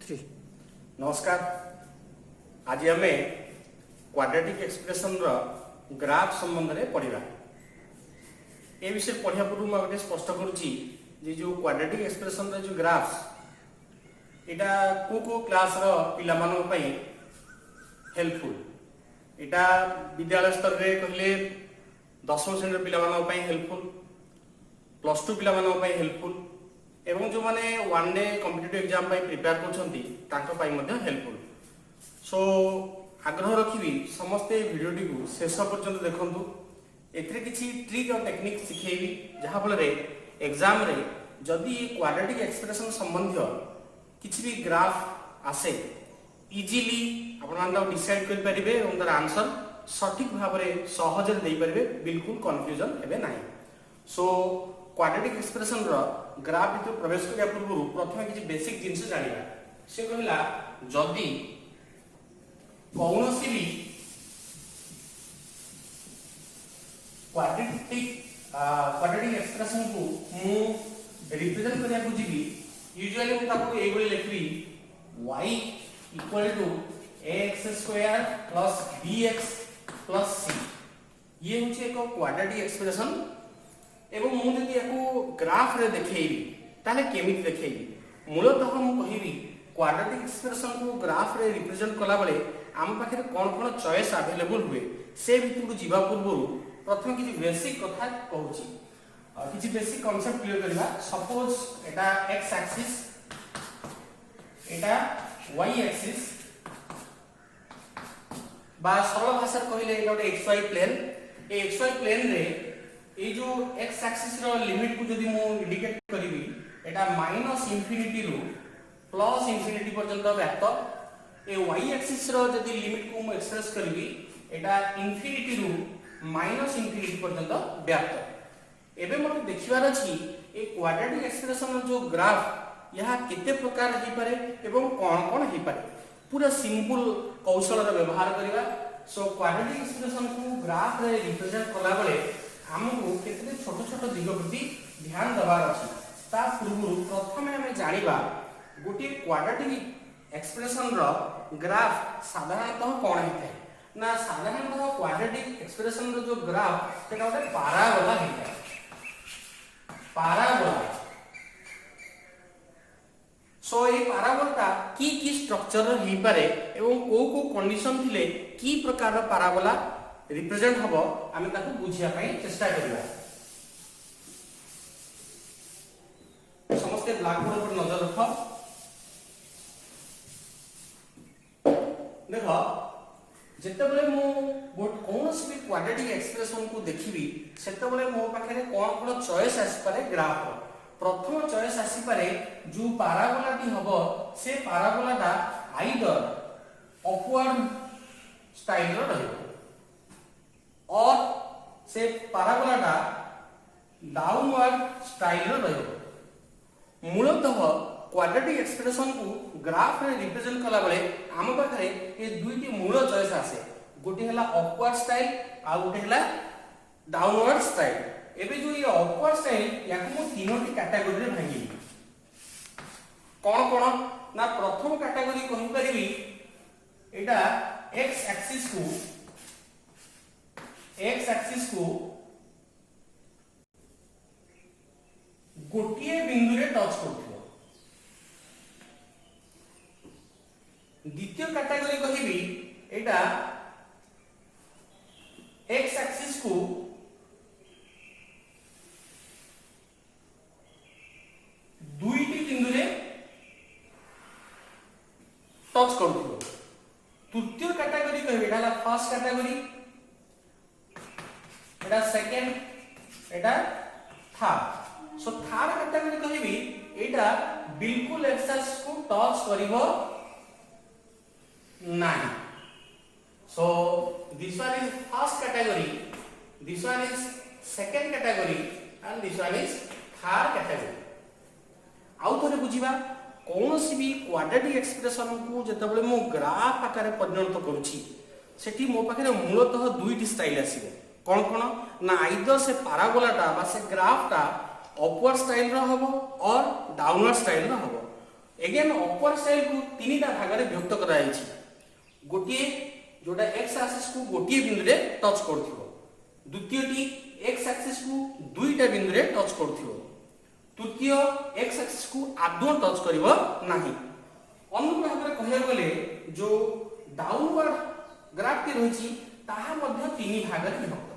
Three. नमस्कार। आज आम क्वाड्रेटिक एक्सप्रेशन ग्राफ संबंध में पढ़ा। ए विषय पढ़ा पूर्व मुझे स्पष्ट करुच्ची जो क्वाड्रेटिक एक्सप्रेशन जो ग्राफ्स यहाँ को क्लास पिला हेल्पफुल। यहाँ विद्यालय स्तर में कहले 10वीं श्रेणी पिला हेल्पफुल, +2 पिला हेल्पफुल एवं जो माने one day competitive exam prepare कर हेल्पफुल। सो आग्रह रखी समस्ते वीडियोटी को शेष पर्यंत देखु। एथिरे किछि ट्रिक और टेक्निक शिखेबी जहाँफल एग्जाम रे जदि क्वाड्रेटिक एक्सप्रेशन संबंधी किछि भी ग्राफ आसे इजीली आपण डिसाइड कर पारिबे और तार आंसर सठिक भाव में सहज दे पारिबे, बिल्कुल कंफ्यूजन हेबे नाही। सो क्वाड्रेटिक एक्सप्रेशन ग्राफ भितर प्रवेश करने पूर्व प्रथम किसी बेसिक जिनस जाना से कहला जदि कौन भी क्वाड्रेटिक एक्सप्रेशन को मु रिप्रेजेंट करने को जीवी यूजुअली मुझे लिखी y equal to ax square plus bx plus c। ये हूँ एक क्वाड्रेटिक एक्सप्रेशन एवं मुझे ग्राफ रे देखेबी ताले केमिति देखेबी। मूलतः मु कहिबी क्वाड्रेटिक एक्सप्रेशन को ग्राफ रे रिप्रेजेंट कला बेले आम पाखे कौन कौन चॉइस अवेलेबल हुए से भितर जीवा पूर्व प्रथम किसी बेसिक कथा कहूची, किसी बेसिक कांसेप्ट क्लियर करबा। सपोज एटा x एक्सिस एटा y एक्सिस बा सरल भाषा कहले एटा xy प्लेन। ए xy प्लेन रे ये जो x एक्सिस रो लिमिट को जदि मु इंडिकेट करिवि एटा माइनस इंफिनिटी रु प्लस इंफिनिटी पर्यंत व्याप्त। ए y एक्सिस रो जदि लिमिट को मु एक्सप्रेस करिवि एटा इंफिनिटी रु माइनस इंफिनिटी पर्यंत व्याप्त। एबे मते देखिबार अछि ए क्वाड्रेटिक एक्सप्रेशन जो ग्राफ यहा केते प्रकार हे पारे एवं कोन कोन हे पारे पूरा सिंपल कौशल रो व्यवहार करिवा। सो क्वाड्रेटिक एक्सप्रेशन को ग्राफ रे रिप्रेजेंट कला बेले हमको केते छोट छोट दिग प्रति ध्यान देवार अछि। ता पूर्व प्रथमे हम जानिबा गोटे क्वाड्रेटिक एक्सप्रेशन रो ग्राफ साधारणतः कोन हेतै ना। साधारणतः क्वाड्रेटिक एक्सप्रेशन रो जो ग्राफ सेटा गोटे पाराबोला हेतै। पाराबोला सो ये पाराबोला की स्ट्रक्चर हे पारे एवं को कंडीशन थिले की प्रकार पाराबोला रिप्रेजेंट हबो आमे ताको बुझिया पई चेष्टा करिबा। समस्त ब्लैक बोर्ड पर नजर रख। देखो जेते बेले मु कोनोसी भी क्वाड्रेटिक एक्सप्रेशन को देखिबी सेते बेले मो पाखरे कोन कोन चॉइस आसी पारे ग्राफ। प्रथम चॉइस आसी पारे जो पाराबोला टी हबो से पाराबोलाटा आइदर अपवर्ड स्टाइल रो रहबो और से पाराबोलाटा डाउनवर्ड स्टाइल रो रहबो। मूलतः क्वाड्रेटिक एक्सप्रेशन को ग्राफ रे रिप्रेजेंट कला बेले आम पाखरे ये दुईटी मूल चॉइस आसे। गोटे हला अपवर्ड स्टाइल आ गोटे हला डाउनवर्ड स्टाइल। एबे जो ये अपवर्ड स्टाइल याको मु तीनोटी कैटेगरी रे भांगी कोन कोन ना। प्रथम कैटेगरी कहि परिबी एटा x एक्सिस को गोटिए बिंदु रे टच करथिबो। द्वितीय कैटेगरी कहिबी एटा x एक्सिस को दुईटी बिंदु रे टच करथिबो। तृतीय कैटेगरी कहिबी एटा फर्स्ट कैटेगरी, एटा सेकंड, एटा थर्ड। सो थर्ड कैटेगरी कहिबी एटा बिल्कुल एक्सिस को टच करिवो नाही। So this one is first category, this one is second category and this one is third category. आउ थोड़े बुझिबा कोनोसी भी क्वाड्रेटिक एक्सप्रेशन को जते बेले मो ग्राफ आकार परिणत करूची सेठी मो पाखरे मूलतः दुईटी स्टाइल आसीबो। कोन कोन ना आइदर से पाराबोलाटा बा से ग्राफटा अपवर्ड स्टाइल रो हबो और डाउनवर्ड स्टाइल रो हबो। एगेन अपवर्ड स्टाइल को तीनटा भाग में विभक्त करा जायछि गोटे जोटा एक्स एक्सिस को गोटे बिंदु रे टच करथिबो द्वितीयटी एक्स एक्सिस को दुईटा बिंदु रे टच करथिबो तृतीय एक्स एक्सिस को आदौ टच करिवो नाही अनुरूप भाव में कहया गले जो डाउनवर्ड ग्राफ टी रहिछि ताहा मध्य तीन भाग में विभक्त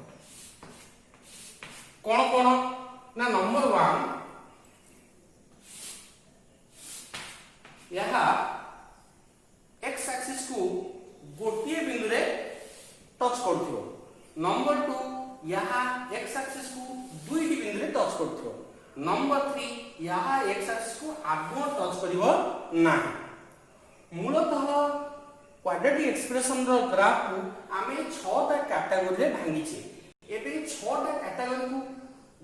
कोन कोन ना नंबर 1 यहाँ एक्स एक्सिस को गोटे बिंदु रे टच करथिबो नंबर 2 यहाँ एक्स एक्सिस को दुईटी बिंदु रे टच करथिबो नंबर 3 यहाँ एक्स एक्सिस को आगो टच करिवो नाही मूलतः क्वाड्रेटिक एक्सप्रेशन रो ग्राफ को आमे 6टा कैटेगरी रे भांगीछे एबे 6टा कैटेगरी को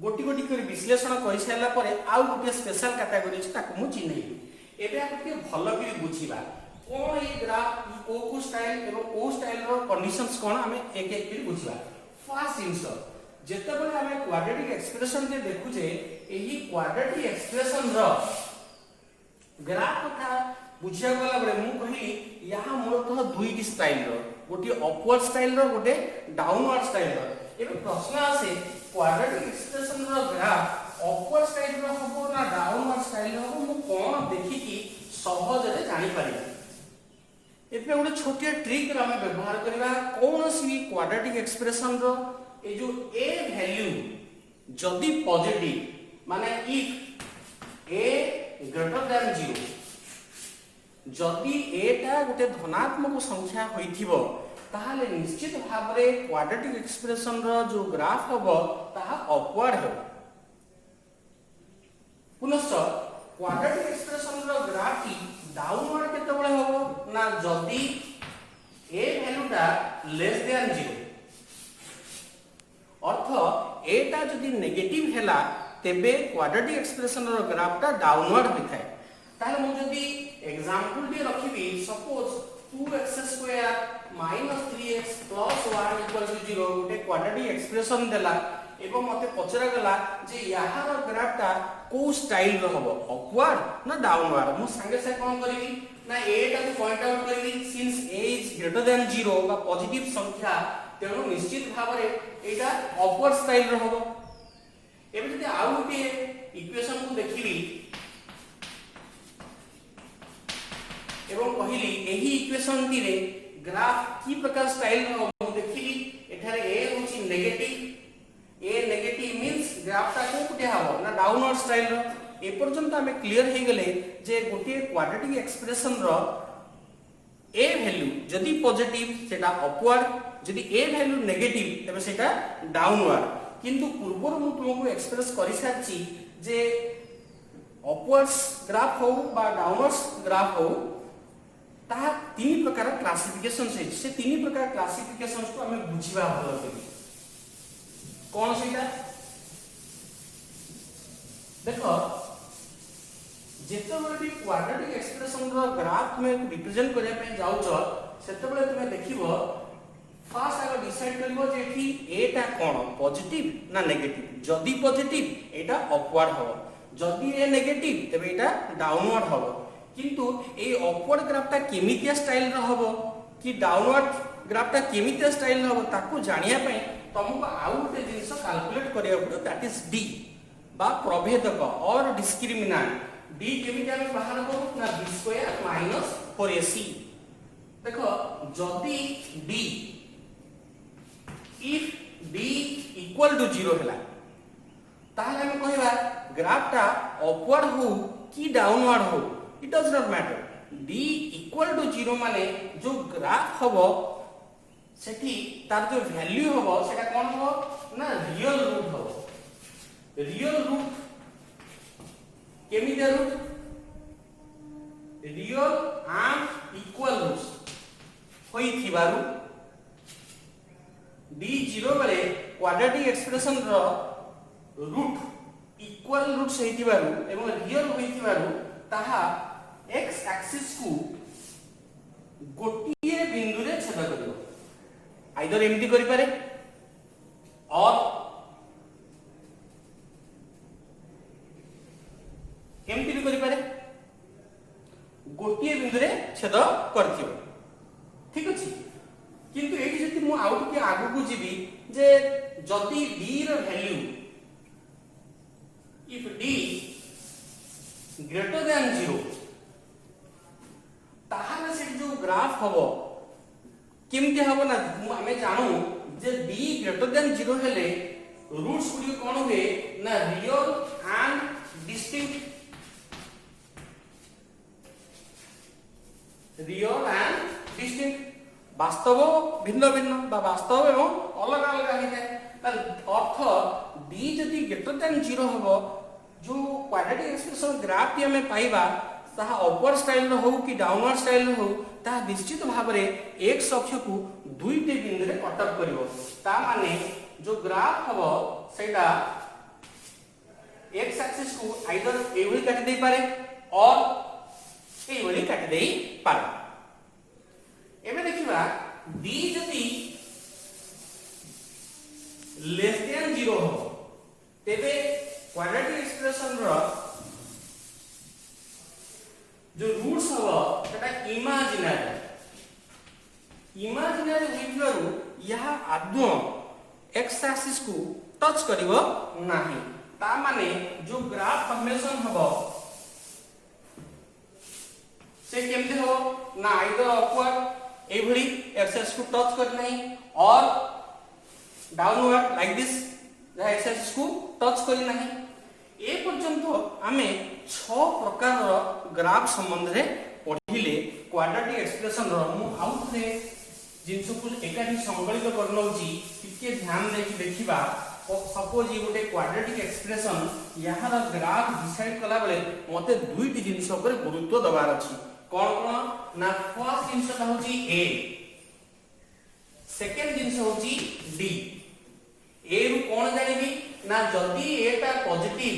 गोटी गोटी कर विश्लेषण करि साइला परे आउ गोटे स्पेशल कैटेगरी छै ताको मु चिन्हैबी एबे आपके भलो कि बुझिबा कोन ए ग्राफ को स्टाइल एवं को स्टाइल रो कंडीशंस कोन हमें एक एक कर बुझिबा फर्स्ट जिंस जेतेबेले हमें क्वाड्रेटिक एक्सप्रेशन के देखु जे एही क्वाड्रेटिक एक्सप्रेशन रो ग्राफ कथा बुझिया गला बळे मु कहि यहाँ मूलतः दुईटी स्टाइल रो गोटे अपवर्ड स्टाइल रो गोटे डाउनवर्ड स्टाइल रो एबे प्रश्न आसे क्वाड्रेटिक एक्सप्रेशन रो ग्राफ अपवर्ड स्टाइल रो हबो ना डाउनवर्ड स्टाइल रो हबो मु कोन देखि कि सहज रे जानि पारि एबे गोटे छोटे ट्रिक रा हम व्यवहार करबा कोनोसी क्वाड्रेटिक एक्सप्रेशन रो ए जो a वैल्यू जदी पॉजिटिव माने इफ a ग्रेटर देन 0 जदी a ता गोटे धनात्मक संख्या होइथिबो ताहाले निश्चित भाव रे क्वाड्रेटिक एक्सप्रेशन रो जो ग्राफ हबो ताहा अपवर्ड हो पुनश्च क्वाड्रेटिक एक्सप्रेशन रो ग्राफ की डाउनवर्ड केते बळे हबो ना जदी a वैल्यू ता लेस देन 0 अर्थ a ता जदी नेगेटिव हैला तेबे क्वाड्रेटिक एक्सप्रेशन रो ग्राफ ता डाउनवर्ड होइथाय ताले मु जदी एग्जांपल दे रखिबी सपोज 2x² - 3x + 1 = 0 गोटे क्वाड्रेटिक एक्सप्रेशन देला एवं मते पचरा गला जे याहार ग्राफ ता को स्टाइल रो हबो अपवर्ड ना डाउनवर्ड मु संगे से कोन करिवि ना a ता को पॉइंट आउट करिवि since a is greater than 0 बा पॉजिटिव संख्या तेणु निश्चित भाव रे एटा अपवर्ड स्टाइल रो हबो एबे जदि आउ गोटे इक्वेशन को देखिबी एवं कहिली एही इक्वेशन टी रे ग्राफ की प्रकार स्टाइल रो हम देखिली एठारे a होची negative a negative means graph ता को कुटे हबो ना डाउनवर्ड स्टाइल रो ए पर्यंत हमें क्लियर हे गेले जे गोटे क्वाड्रेटिक एक्सप्रेशन रो a वैल्यू जदी पॉजिटिव सेटा अपवर्ड जदी a वैल्यू नेगेटिव तबे सेटा डाउनवर्ड किंतु पूर्व मु तुमको एक्सप्रेस करि साची जे अपवर्ड्स ग्राफ हो बा डाउनवर्ड्स ग्राफ हो ता तीन प्रकार क्लासिफिकेशन से तीन प्रकार क्लासिफिकेशंस को हमें बुझिबा भलो करी कोन सेटा देखो जेतेबेले भी क्वाड्रेटिक एक्सप्रेशन रो ग्राफ में रिप्रेजेंट करिया पे जाउ छ सेतेबेले तुमे देखिबो फास्ट आगे डिसाइड करबो जे कि a ता कोन पॉजिटिव ना नेगेटिव जदी पॉजिटिव एटा अपवर्ड हो जदी ए नेगेटिव तबे एटा डाउनवर्ड हो किंतु ए अपवर्ड ग्राफ ता केमितिया स्टाइल रो हबो कि डाउनवर्ड ग्राफ ता केमितिया स्टाइल रो हबो ताको जानिया पय तुमको आउ गोटे जिंस कैलकुलेट करिया पड़ो दैट इज d बा प्रभेदक और डिस्क्रिमिनेंट d केमिति हम बाहर करू ना b² - 4ac देखो जदी d if d = 0 हैला ताहले हम कहबा ग्राफ ता अपवर्ड हो कि डाउनवर्ड हो it does not matter d = 0 माने जो ग्राफ हबो सेठी तार जो वैल्यू हबो सेटा कोन हबो ना रियल रूट हबो रियल रूट केमितिया root real and equal roots होई थिबारु d 0 बेले क्वाड्रेटिक एक्सप्रेशन रो रूट इक्वल रूट्स होई थिबारु एवं रियल होई थिबारु ताहा x एक्सिस को गोटिए बिंदु रे छेद करियो आइदर एमटी करि पारे और एमटी भी करि पारे गोटे बिंदु रे छेद करथियो ठीक अछि किंतु एठी जति मु आउट के आगु को जीवी जे जति d रो value if d greater than 0 ताहाले से जो ग्राफ हबो केमति हबो ना हमें जानू जे d ग्रेटर देन 0 हेले रूट्स गुडी कोन हुए ना रियल एंड डिस्टिंक्ट वास्तव भिन्न भिन्न बा वास्तव एवं अलग अलग है अर्थ d जदि ग्रेटर देन 0 हबो जो क्वाड्रेटिक एक्सप्रेशन ग्राफ भी हमें पाइबा ताहा अपवर्ड स्टाइल रो हो कि डाउनवर्ड स्टाइल रो हो ता निश्चित भाव रे x अक्ष को दुईटे बिंदु रे कट अप करिवो ता माने जो ग्राफ हबो सेटा x एक्सिस को आइदर एवली काट दे पारे और एवली काट दे पारे एबे देखिबा d जदि लेस देन 0 हो तेबे क्वाड्रेटिक एक्सप्रेशन रो जो रूट्स हबो सेटा इमेजिनरी होइबारु यहा आदो x एक्सिस को टच करिवो नाही ता माने जो ग्राफ फॉर्मेशन हबो से केमते हो ना आइदर अपवर्ड एभली x एक्सिस को टच कर नहीं और डाउनवर्ड लाइक दिस जहा x एक्सिस को टच करी नहीं ए पर्यंत आमे 6 प्रकार रो ग्राफ संबंध रे पढिले क्वाड्रेटिक एक्सप्रेशन रो मु आउट रे जिंस को एकाठी संकलित करनौची टिके ध्यान दे कि देखिबा सपोज ये गोटे क्वाड्रेटिक एक्सप्रेशन याहार ग्राफ डिसाइड कला बेले मते दुईटी जिंस पर गुरुत्व दबार अछि कोन कोन ना फर्स्ट जिंस ता होची a सेकंड जिंस होची d ए रु कोन जानिबी ना जदी एटा पॉजिटिव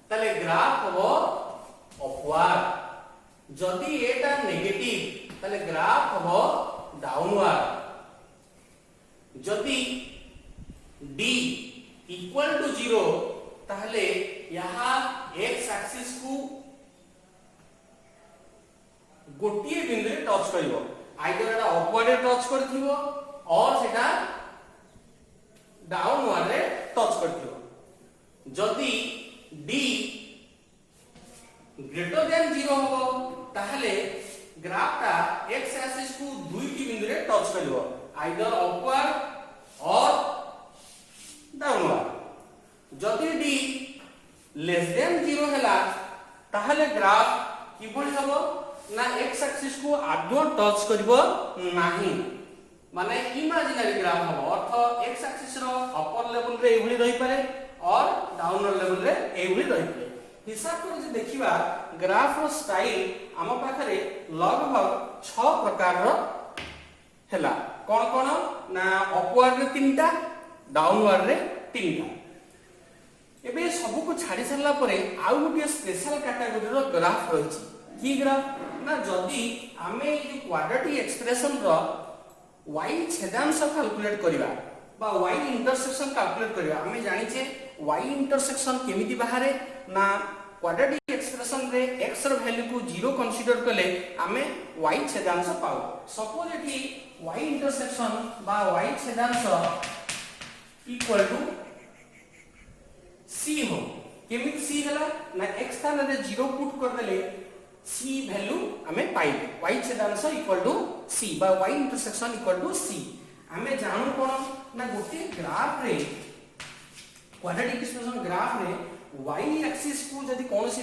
तले ग्राफ हो अपवर्ड जदी एटा नेगेटिव तले ग्राफ हो डाउनवर्ड जदी d इक्वल टू 0 ताहले यहां x एक्सिस को गोटिए बिंदु रे टच करिवो आइदर एटा अपवर्ड रे टच करथिवो और सेटा डाउनवर्ड रे टच करथिवो जदी d ग्रेटर देन 0 हो ताहले ग्राफ का x एक्सिस को दुईटी बिंदु रे टच करिवो आइदर अपवर्ड और डाउनवर्ड जदी d लेस देन 0 हैला ताहले ग्राफ किबोली हबो ना x एक्सिस को आदो टच करिवो नाही माने इमेजिनरी ग्राफ हबो अर्थ x एक्सिस रो अपर लेवल रे एभली रही पारे और डाउनर लेवल रे एभली रही पारे हिसाब कर जे देखिबा ग्राफ रो स्टाइल हम पाखरे लगभग 6 प्रकार रो हैला कोन कोन ना अपवर्ड रे 3टा डाउनवर्ड रे 3टा एबे सब को छाडी सरला परे आउ गुटे स्पेशल कैटेगरी रो ग्राफ रहिछि की ग्राफ ना जदी हमें ये क्वाड्रेटिक एक्सप्रेशन रो y छेदांश कैलकुलेट करिबा बा y इंटरसेक्शन कैलकुलेट करिबा हमें जानि छे y इंटरसेक्शन केमिति बाहरे ना क्वाड्रेटिक एक्सप्रेशन रे x रो वैल्यू को 0 कंसीडर करले हमें y छेदांश पाऊ सपोज एठी y इंटरसेक्शन बा y छेदांश इक्वल टू c हो केमिति c हला ना x स्थान रे 0 पुट कर देले c वैल्यू हमें पाई y छेदांश इक्वल टू c बा y intersection equal to c हमें जानू कोन ना गोटे ग्राफ रे क्वाड्रेटिक एक्सप्रेशन ग्राफ रे y एक्सिस को यदि कोनोसी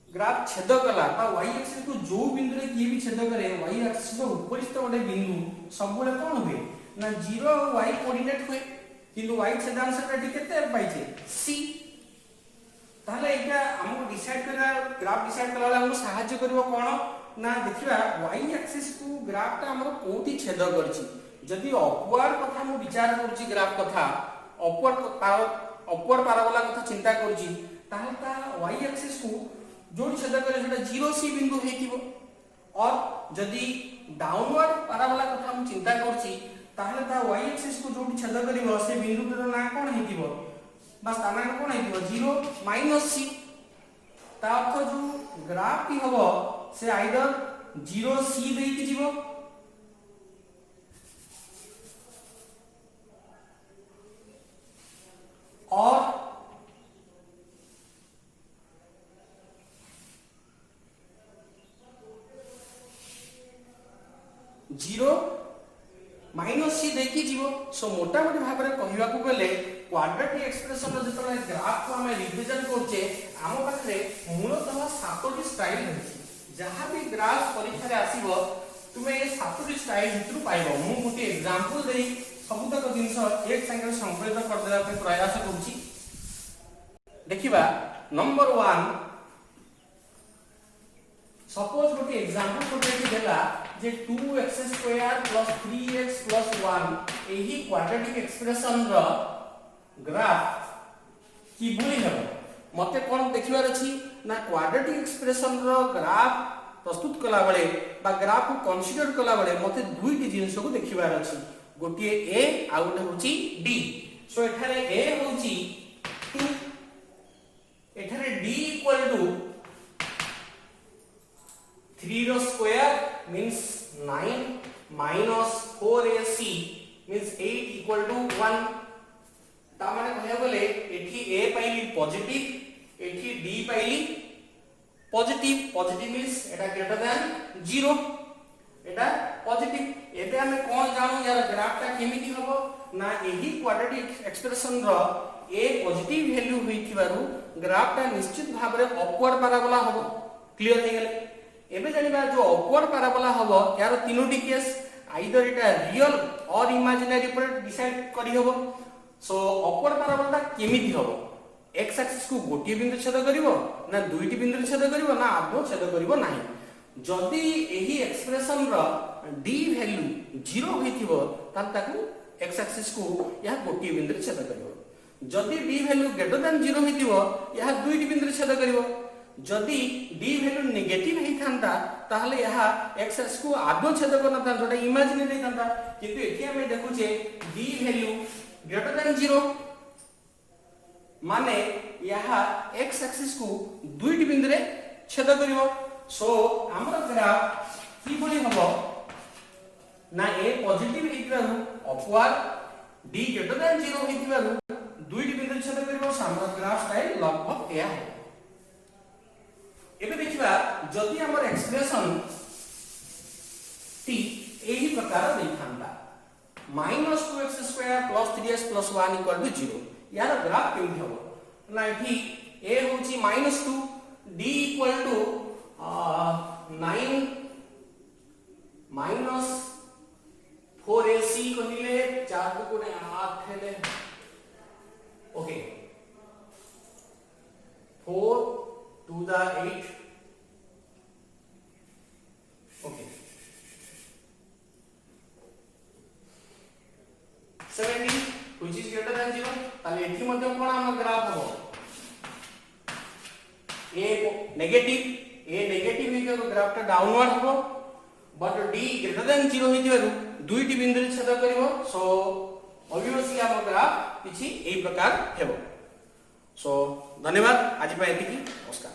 ग्राफ छेद कला बा y एक्सिस को जो बिंदु रे की भी छेद करे y एक्सिस को उपरिस्थ गोटे बिंदु सब बेले कोन हुए ना 0 y कोऑर्डिनेट हुए किंतु y छेदांश रे केते पाइछे c ताहले एटा हमको डिसाइड करा ग्राफ डिसाइड करला हमको सहायता करबो कोन ना देखिबा y एक्सिस को ग्राफ ता हमरो कोठी छेद करछि जदि अपवर्ड कथा मु विचार करछि ग्राफ कथा अपवर्ड पैराबोला कथा चिंता करछि ताहले ता y एक्सिस को जोडी छेद करे सेटा 0 c बिंदु हेतिबो और जदि डाउनवर्ड पैराबोला कथा मु चिंता करछि ताहले ता y एक्सिस को जोडी छेद करिवो से बिंदु ना कोन हेतिबो बस ताना कोन हेतिबो 0 - c ता अर्थ जो ग्राफ की हबो से आइदर 0 सी देकी जीवो और जीरो माइनस सी देखी जीवो। सो मोटा मोटी भाव में कहवा को गले क्वाड्रेटिक एक्सप्रेशन जो ग्राफ को आम रिप्रेजेंट करछे आम पाखे मूलतः 7टी स्टाइल रही जहाँ भी ग्राफ परीक्षा आसीबो तुमे ये 7टी स्टाइल भितर पाइबो। मु गोटे एग्जांपल देई सबुतक जिंस एक संगे संकलित कर देबा पे प्रयास करूची। देखिबा नंबर 1 सपोज गोटे एग्जांपल को देला जे 2x square plus 3x plus 1 एही क्वाड्रेटिक एक्सप्रेशन रो ग्राफ की भली हो मते कोन देखिबार अछि ना क्वाड्रेटिक एक्सप्रेशन रो ग्राफ प्रस्तुत कला बेले बा ग्राफ को कंसीडर कला बेले मते दुईटी जिंस को देखिबार अछि गोटे a आ गोटे होची d। सो एठारे a होची 2 एठारे d इक्वल टू 3 रो square means 9 minus 4ac means 8 equal to 1 ता माने कहया बोले एठी a पाइली पॉजिटिव एठी d पाइली पॉजिटिव पॉजिटिव मींस एटा ग्रेटर देन 0 एटा पॉजिटिव। एबे हमें कोन जानो यार ग्राफ ता केमिति हबो ना एही क्वाड्रेटिक एक्सप्रेशन रो a पॉजिटिव वैल्यू होइथिबारु ग्राफ ता निश्चित भाबरे अपवर्ड पैराबोला हबो। क्लियर हे गेले। एबे जानिबा जो अपवर्ड पैराबोला हबो यार तीनोटी केस आइदर एटा रियल और इमेजिनरी पर डिसाइड करी हबो। सो अपवर्ड पैराबोला केमिति हबो x एक्सिस को गोटी बिंदु छेद करिवो ना दुईटी बिंदु छेद करिवो ना आदो छेद करिवो नाही। जदि एही एक्सप्रेशन रो d वैल्यू 0 होइथिबो तान ताकू x एक्सिस को या गोटी बिंदु छेद करिवो। जदि d वैल्यू ग्रेटर देन 0 होइथिबो या दुईटी बिंदु छेद करिवो। जदि d वैल्यू नेगेटिव हे थांता ताहले यहा x एक्सिस को आदो छेद करना था जोटा इमेजिनरी थांता किंतु एठी हमें देखु जे d वैल्यू ग्रेटर देन 0 माने यहा x एक्सिस को दुईटी बिंदु रे छेद करिवो। सो हमर ग्राफ की बोली हबो ना a पॉजिटिव हेतिबारु अपवर्ड d ग्रेटर देन 0 हेतिबारु दुईटी बिंदु छेद करिवो। हमर ग्राफ स्टाइल लगभग एया हो। एबे देखिबा जदि हमर एक्सप्रेशन t एही प्रकार देखांता -2x square plus 3x plus 1 equal to 0 यार ग्राफ केमि हबो ना एठी a होची -2 d equal to 9 minus 4ac कहिले 4 को 8 हेले okay 4 to the 8 okay 70 which is greater than 0 ताले एठी मध्ये कोन हम ग्राफ हो a नेगेटिव हे के ग्राफ ता डाउनवर्ड हो बट d ग्रेटर देन 0 हे दिवरु दुईटी बिंदु छेद करिवो। सो ऑब्वियसली हम ग्राफ किछि एई प्रकार हेबो। सो धन्यवाद आज पे एतिकी नमस्कार।